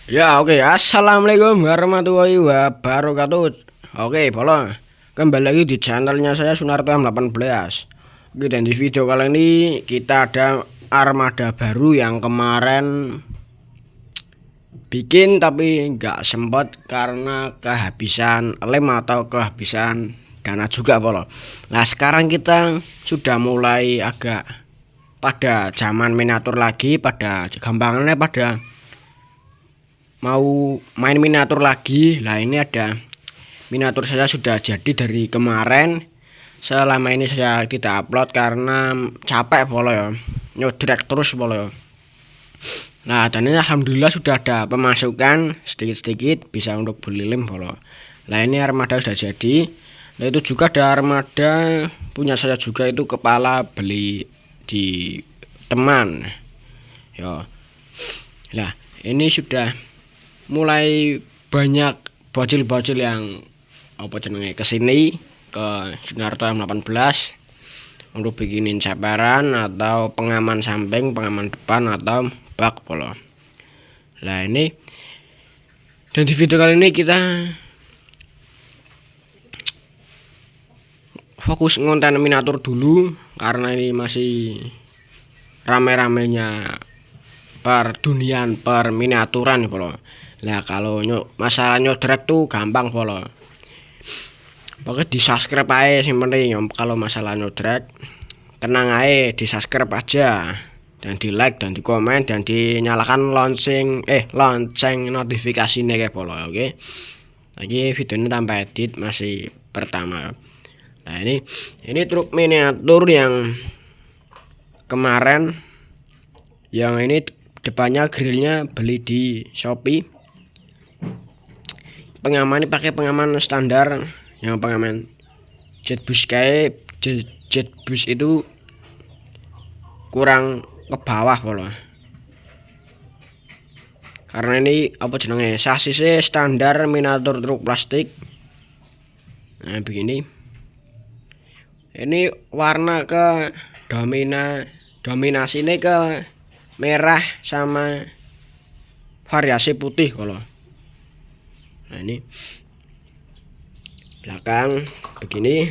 Ya, oke. Assalamualaikum warahmatullahi wabarakatuh. Oke, Bolo. Kembali lagi di channelnya saya Sunarto M18. Oke, dan di video kali ini kita ada armada baru yang kemarin bikin tapi nggak sempat karena kehabisan lem atau kehabisan dana juga, Bolo. Nah, sekarang kita sudah mulai agak pada zaman miniatur lagi, pada gampangannya pada mau main miniatur lagi. Lah ini ada miniatur saya sudah jadi dari kemarin. Selama ini saya tidak upload karena capek Bolo ya, nyodrek terus Bolo ya. Nah, dan ini alhamdulillah sudah ada pemasukan sedikit-sedikit bisa untuk beli lem Bolo. Nah, ini armada sudah jadi. Nah, itu juga ada armada punya saya juga, itu kepala beli di teman ya. Nah, ini sudah mulai banyak bocil-bocil yang apa jenenge kesini ke Sunarto M18 untuk bikinin separan atau pengaman samping, pengaman depan atau bak Bolo. Nah ini, dan di video kali ini kita fokus ngonten miniatur dulu karena ini masih rame-ramenya perdunian per miniaturan Bolo. Nah kalau masalah nyodrek tuh gampang Bolo, pokoknya di subscribe aja sih penting. Kalau masalah nyodrek tenang aja, di subscribe aja dan di like dan di komen dan dinyalakan lonceng notifikasinya kayak Bolo. Oke, lagi video ini tanpa edit, masih pertama. Nah ini truk miniatur yang kemarin, yang ini depannya grillnya beli di Shopee. Pengaman ini pakai pengaman standar, yang pengaman jetbus kayak jetbus itu kurang ke bawah Bolo. Karena ini apa jenenge, sasisnya standar miniatur truk plastik. Nah begini, ini warna ke dominasinya ke merah sama variasi putih Bolo. Nah ini belakang begini.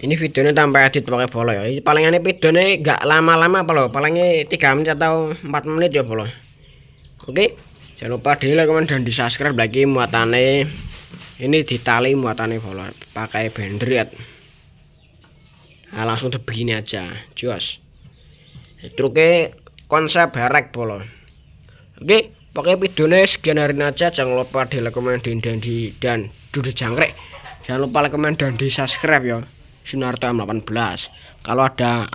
Ini videonya tanpa edit pakai Bolo ya. Ini palingannya videonya gak lama-lama Bolo, palingnya 3 menit atau 4 menit ya Bolo. Oke, jangan lupa di like, komen, dan di subscribe lagi. Muatannya ini ditali muatannya Bolo, pakai benderet. Nah langsung begini aja, jos. Truknya konsep herek Bolo. Oke, pakai videonya sekian hari ini aja. Jangan lupa di like, komen, dan dudu jangkrik. Jangan lupa like, komen, dan di subscribe ya Sunarto M18. Kalau ada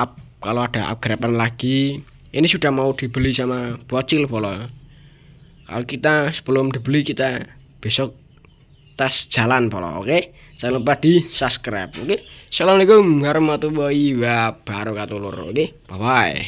upgradean lagi, ini sudah mau dibeli sama bocil Bolo. Kalau kita sebelum dibeli, kita besok tes jalan Bolo. Oke, jangan lupa di subscribe. Oke, assalamualaikum warahmatullahi wabarakatuh. Oke, bye bye.